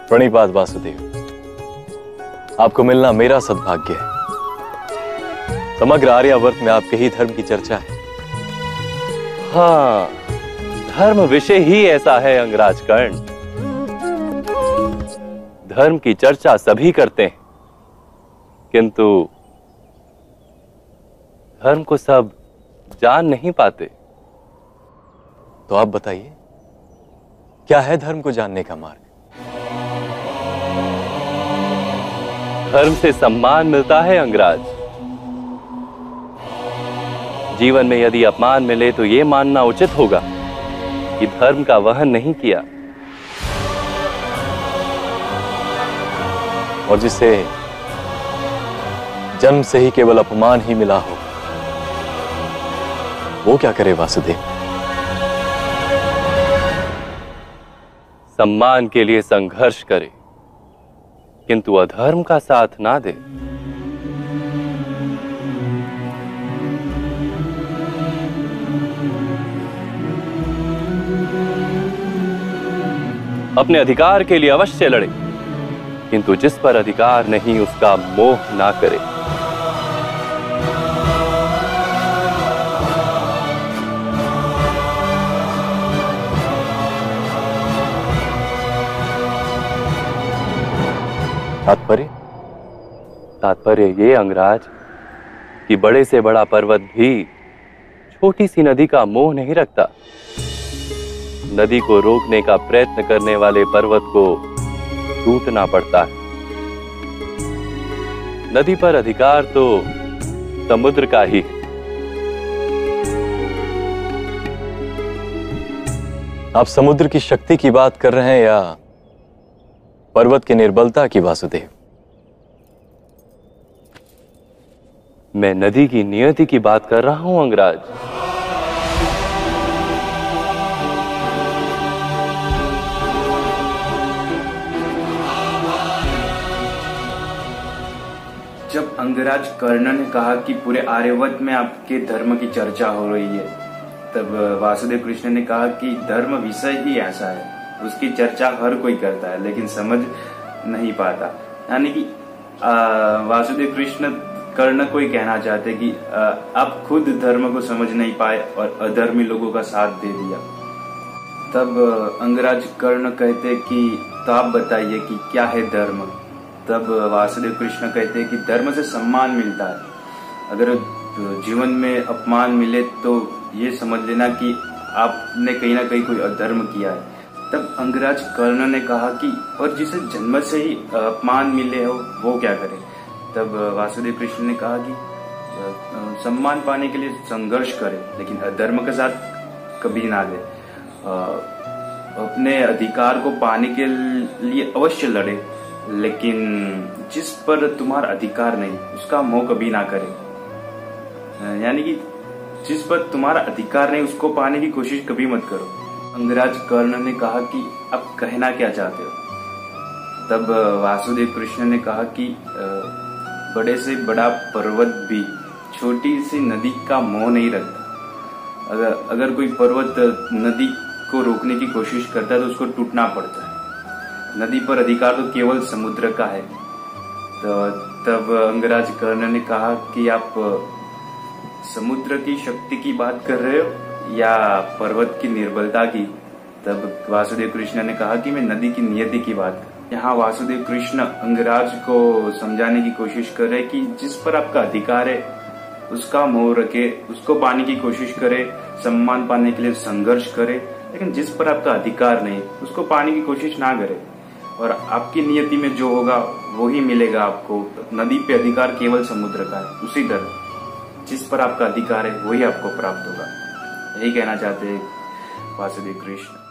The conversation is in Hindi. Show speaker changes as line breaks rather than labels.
प्रणिपात वासुदेव, आपको मिलना मेरा सद्भाग्य है। समग्र आर्यावर्त में आपके ही धर्म की चर्चा है।
हाँ, धर्म विषय ही ऐसा है अंगराज कर्ण। धर्म की चर्चा सभी करते हैं, किंतु धर्म को सब जान नहीं पाते।
तो आप बताइए, क्या है धर्म को जानने का मार्ग?
धर्म से सम्मान मिलता है अंगराज। जीवन में यदि अपमान मिले तो यह मानना उचित होगा कि धर्म का वहन नहीं किया।
और जिसे जन्म से ही केवल अपमान ही मिला हो, वो क्या करे वासुदेव?
सम्मान के लिए संघर्ष करे, किंतु अधर्म का साथ ना दे। अपने अधिकार के लिए अवश्य लड़े, किंतु जिस पर अधिकार नहीं उसका मोह ना करे। तात्पर्य ये अंगराज कि बड़े से बड़ा पर्वत भी छोटी सी नदी का मोह नहीं रखता। नदी को रोकने का प्रयत्न करने वाले पर्वत को टूटना पड़ता है। नदी पर अधिकार तो समुद्र का ही है।
आप समुद्र की शक्ति की बात कर रहे हैं या पर्वत की निर्बलता की वासुदेव?
मैं नदी की नियति की बात कर रहा हूं अंगराज।
जब अंगराज कर्ण ने कहा कि पूरे आर्यवर्त में आपके धर्म की चर्चा हो रही है, तब वासुदेव कृष्ण ने कहा कि धर्म विषय ही ऐसा है, उसकी चर्चा हर कोई करता है लेकिन समझ नहीं पाता। यानी कि वासुदेव कृष्ण कर्ण को ही कहना चाहते कि आप खुद धर्म को समझ नहीं पाए और अधर्मी लोगों का साथ दे दिया। तब अंगराज कर्ण कहते कि तो आप बताइए कि क्या है धर्म? तब वासुदेव कृष्ण कहते हैं कि धर्म से सम्मान मिलता है। अगर जीवन में अपमान मिले तो ये समझ लेना कि आपने कहीं ना कहीं कोई अधर्म किया है। तब अंगराज कर्ण ने कहा कि और जिसे जन्म से ही अपमान मिले हो वो क्या करे? तब वासुदेव कृष्ण ने कहा कि सम्मान पाने के लिए संघर्ष करे, लेकिन अधर्म के साथ कभी ना दे। अपने अधिकार को पाने के लिए अवश्य लड़े, लेकिन जिस पर तुम्हारा अधिकार नहीं उसका मोह कभी ना करे। यानी कि जिस पर तुम्हारा अधिकार नहीं उसको पाने की कोशिश कभी मत करो। अंगराज कर्ण ने कहा कि आप कहना क्या चाहते हो? तब वासुदेव कृष्ण ने कहा कि बड़े से बड़ा पर्वत भी छोटी सी नदी का मोह नहीं रखता। अगर कोई पर्वत नदी को रोकने की कोशिश करता है तो उसको टूटना पड़ता है। नदी पर अधिकार तो केवल समुद्र का है। तो तब अंगराज कर्ण ने कहा कि आप समुद्र की शक्ति की बात कर रहे हो या पर्वत की निर्बलता की? तब वासुदेव कृष्ण ने कहा कि मैं नदी की नियति की बात कर। यहाँ वासुदेव कृष्ण अंगराज को समझाने की कोशिश कर रहे कि जिस पर आपका अधिकार है उसका मोह रखे, उसको पाने की कोशिश करे, सम्मान पाने के लिए संघर्ष करे, लेकिन जिस पर आपका अधिकार नहीं उसको पाने की कोशिश ना करे। और आपकी नियति में जो होगा वो ही मिलेगा आपको। नदी पे अधिकार केवल समुद्र का है, उसी तरह जिस पर आपका अधिकार है वही आपको प्राप्त होगा। यही कहना चाहते हैं वासुदेव कृष्ण।